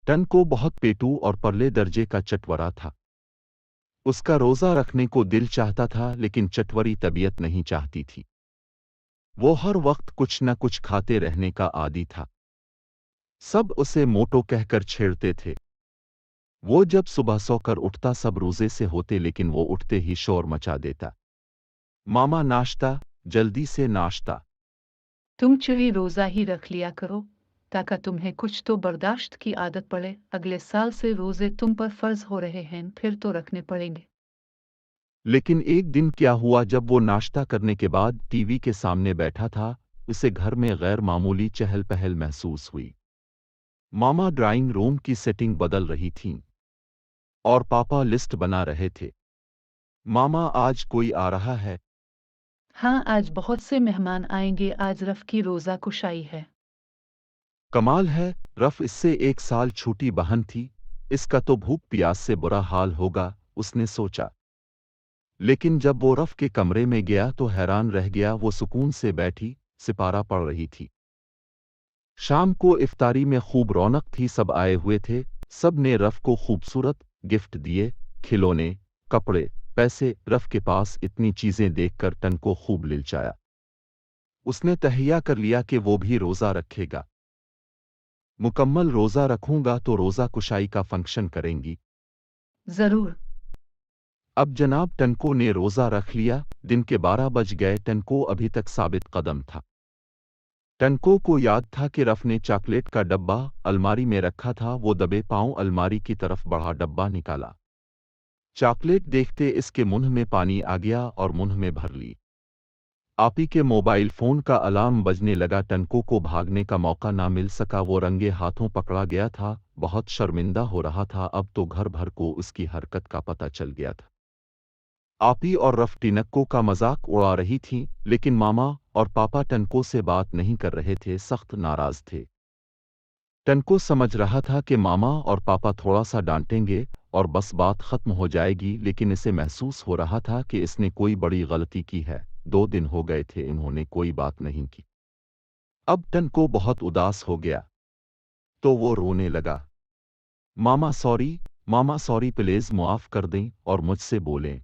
Ton को बहुत पेटू और परले दर्जे का चटवरा था। उसका रोजा रखने को दिल चाहता था, लेकिन चटवरी तबीयत नहीं चाहती थी। वो हर वक्त कुछ न कुछ खाते रहने का आदी था। सब उसे मोटो कहकर छेड़ते थे। वो जब सुबह सोकर उठता सब रोजे से होते, लेकिन वो उठते ही शोर मचा देता। मामा नाश्ता, जल्दी से नाश्ता। तुम चुरी रोजा ही रख लिया करो, ताकि तुम्हें कुछ तो बर्दाश्त की आदत पड़े। अगले साल से रोजे तुम पर फर्ज हो रहे हैं, फिर तो रखने पड़ेंगे। लेकिन एक दिन क्या हुआ, जब वो नाश्ता करने के बाद टीवी के सामने बैठा था, उसे घर में गैर मामूली चहल पहल महसूस हुई। मामा ड्राइंग रूम की सेटिंग बदल रही थीं और पापा लिस्ट बना रहे थे। मामा, आज कोई आ रहा है? हाँ, आज बहुत से मेहमान आएंगे। आज रफ की रोजा कुशाई है। कमाल है, रफ इससे 1 साल छोटी बहन थी। इसका तो भूख प्यास से बुरा हाल होगा, उसने सोचा। लेकिन जब वो रफ के कमरे में गया तो हैरान रह गया। वो सुकून से बैठी सिपारा पढ़ रही थी। शाम को इफ्तारी में खूब रौनक थी, सब आए हुए थे। सब ने रफ को खूबसूरत गिफ्ट दिए, खिलौने, कपड़े, पैसे। रफ के पास इतनी चीजें देखकर टन को खूब लिलचाया। उसने तहैया कर लिया कि वो भी रोजा रखेगा। मुकम्मल रोजा रखूंगा तो रोजा कुशाई का फंक्शन करेंगी। जरूर। अब जनाब टनको ने रोजा रख लिया। दिन के 12 बज गए। टनको अभी तक साबित कदम था। टनको को याद था कि रफ ने चॉकलेट का डब्बा अलमारी में रखा था। वो दबे पांव अलमारी की तरफ बढ़ा, डब्बा निकाला। चॉकलेट देखते इसके मुंह में पानी आ गया और मुंह में भर ली। आपी के मोबाइल फोन का अलार्म बजने लगा। टनको को भागने का मौका ना मिल सका। वो रंगे हाथों पकड़ा गया था, बहुत शर्मिंदा हो रहा था। अब तो घर भर को उसकी हरकत का पता चल गया था। आपी और रफ टनको का मजाक उड़ा रही थीं, लेकिन मामा और पापा टनको से बात नहीं कर रहे थे, सख्त नाराज थे। टनको समझ रहा था कि मामा और पापा थोड़ा सा डांटेंगे और बस बात खत्म हो जाएगी, लेकिन इसे महसूस हो रहा था कि इसने कोई बड़ी गलती की है। 2 दिन हो गए थे इन्होंने कोई बात नहीं की। अब टनको बहुत उदास हो गया तो वो रोने लगा। मामा सॉरी, मामा सॉरी, प्लीज मुआफ कर दें और मुझसे बोलें।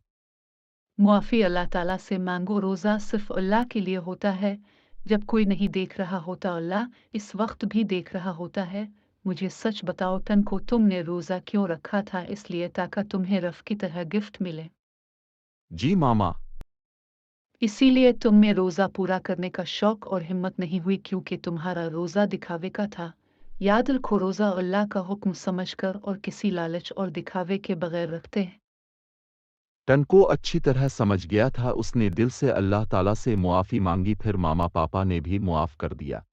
मुआफ़ी अल्लाह ताला से मांगो। रोज़ा सिर्फ अल्लाह के लिए होता है। जब कोई नहीं देख रहा होता, अल्लाह इस वक्त भी देख रहा होता है। मुझे सच बताओ टन को, तुमने रोज़ा क्यों रखा था? इसलिए ताकि तुम्हें रफ की तरह गिफ्ट मिले। जी मामा। इसीलिए तुम में रोज़ा पूरा करने का शौक और हिम्मत नहीं हुई, क्योंकि तुम्हारा रोज़ा दिखावे का था। याद रखो, रोज़ा अल्लाह का हुक्म समझकर और किसी लालच और दिखावे के बगैर रखते हैं। टनको अच्छी तरह समझ गया था। उसने दिल से अल्लाह ताला से मुआफ़ी मांगी, फिर मामा पापा ने भी मुआफ़ कर दिया।